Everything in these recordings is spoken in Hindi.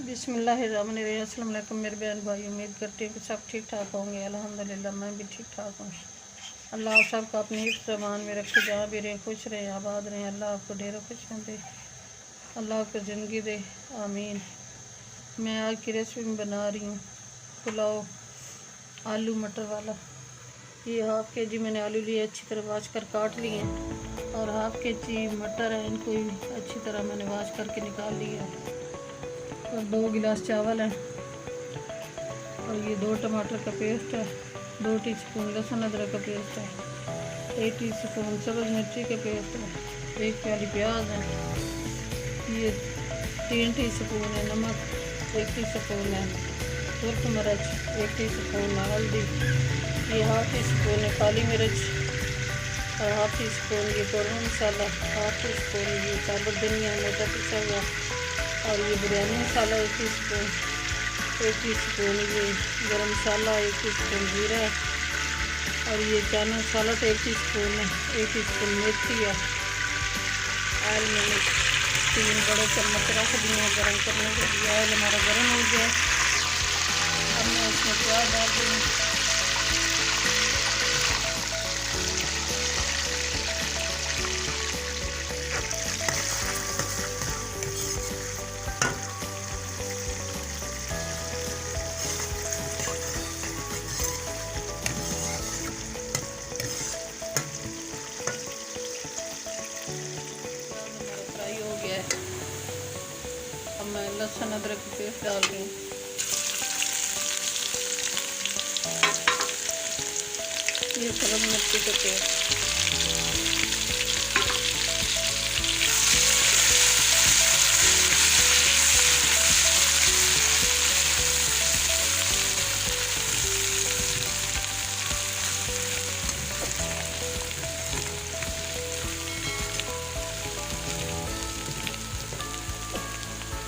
बिस्मिल्लाहिर्रहमानिर्रहीम। अस्सलाम वालेकुम मेरे बहन भाई, उम्मीद करती हूँ कि सब ठीक ठाक होंगे। अल्हम्दुलिल्लाह मैं भी ठीक ठाक हूँ। अल्लाह आप सबको अपनी हिफ्ज़ ज़मान में रखे, जहाँ भी रहें खुश रहें, आबाद रहें। अल्लाह आपको ढेरों खुशियाँ दे, अल्लाह आपको ज़िंदगी दे, आमीन। मैं आज की रेसिपी में बना रही हूँ पुलाव आलू मटर वाला। ये हाफ़ के जी मैंने आलू लिए, अच्छी तरह वाश कर काट लिए हैं, और हाफ़ के जी मटर है, इनको भी अच्छी तरह मैंने वाश करके निकाल लिया है। और 2 गिलास चावल हैं, और ये 2 टमाटर का पेस्ट है, 2 टीस्पून लहसुन अदरक का पेस्ट है, 1 टीस्पून सब्ज़ मिर्ची का पेस्ट है, 1 प्याली प्याज है, ये 3 टीस्पून है नमक, 1 टीस्पून है सुर्ख मिर्च, 1 टीस्पून है हल्दी, ये हाफ़ टीस्पून है काली मिर्च, और हाफ़ टीस्पून ये गरम मसाला, हाफ़ टीस्पून ये साबुत धनिया मोटा पिसा हुआ, और ये बिरयानी मसाला 1 टीस्पून, 1 टीस्पून ये गरम मसाला, 1 टीस्पून जीरा, और ये चना मसाला तो 1 टीस्पून है, 1 टीस्पून मेथी है। ऑयल मैंने 3 बड़े चम्मच रख दिए हैं गर्म करने के लिए। ऑयल हमारा गर्म हो गया, अब मैं इसमें प्याज डाल दूँगी। अब मैं लहसुन अदरक की पेस्ट डाल रही हूँ। ये सब्ज़ मिर्ची का पेस्ट,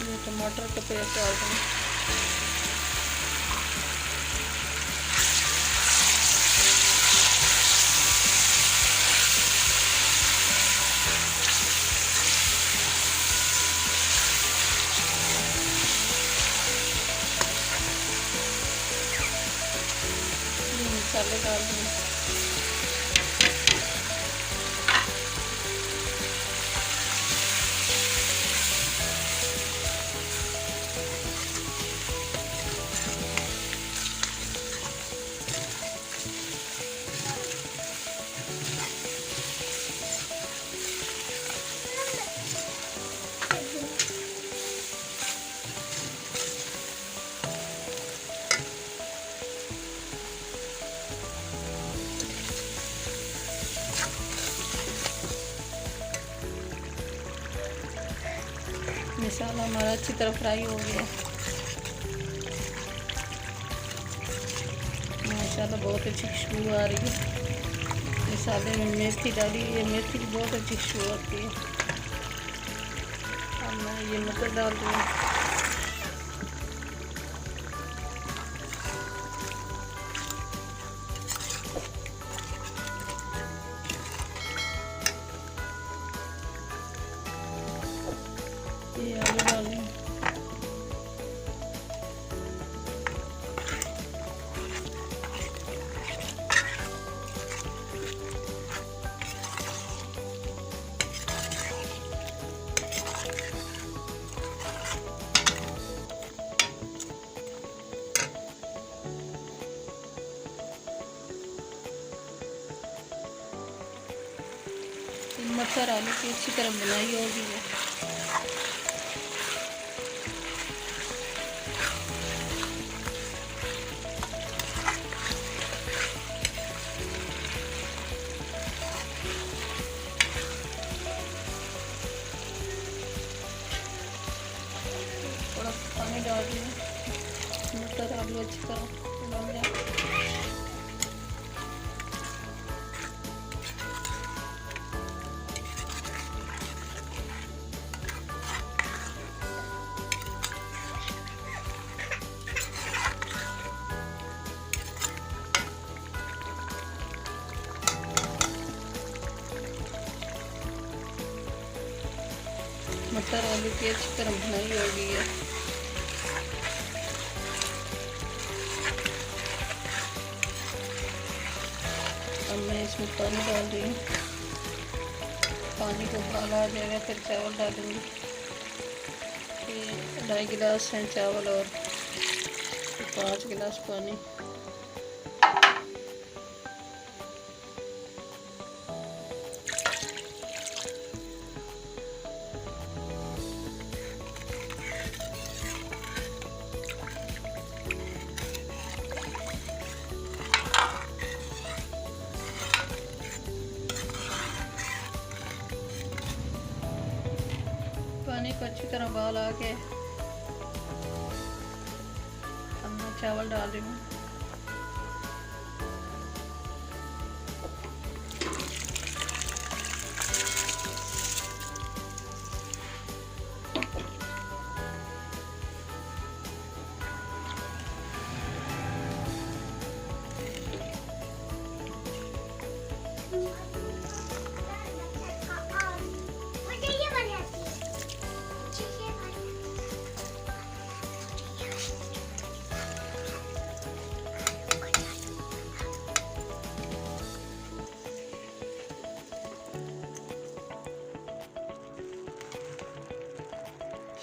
ये टमाटर का पेस्ट डाल दूँ। मसाले डाल दूँ। मसाला हमारा अच्छी तरह फ्राई हो गया। माशाल्लाह बहुत अच्छी खुशबू आ रही है। मसाले में मेथी डाली है, मेथी की बहुत अच्छी खुशबू आती है। अब मैं ये मटर डाल दूँ। ये आलू डाल दूँ। मटर आलू की अच्छी तरह बनाई होगी है। थोड़ा पानी डाल दिया, मटर आलू अच्छी तरह बन जाए। मटर आलू की अच्छी तरह भुनाई हो गई है। अब मैं इसमें पानी डाल रही हूँ। पानी को उबाल आ जाएगा फिर चावल डालूँगी। ये 2.5 गिलास हैं चावल और 5 गिलास पानी। पानी को अच्छी तरह उबाल आ के अब मैं चावल डाल रही हूँ।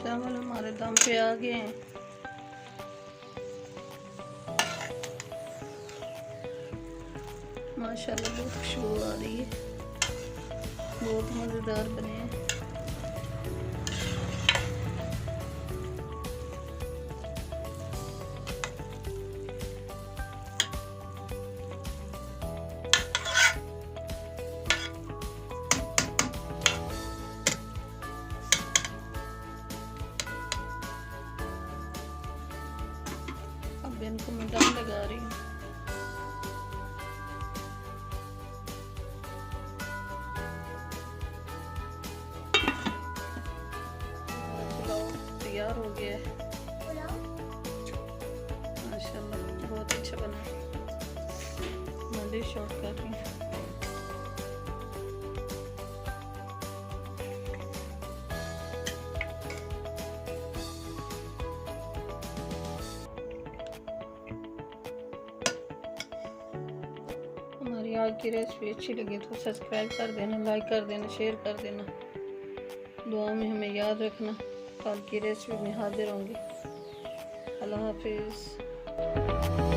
चावल हमारे दम पे आ गए हैं। माशाल्लाह बहुत खुशबू आ रही है, बहुत मज़ेदार बने हैं। अब इनको मैं दम लगा रही हूँ। पुलाव तैयार हो गया है। माशाल्लाह बहुत अच्छा बना। मैं डिश आउट कर रही हूँ। हमारी आज की रेसिपी अच्छी लगी तो सब्सक्राइब कर देना, लाइक कर देना, शेयर कर देना। दुआ में हमें याद रखना। कल की रेसिपी में हाजिर होंगी। अल्लाह हाफिज़।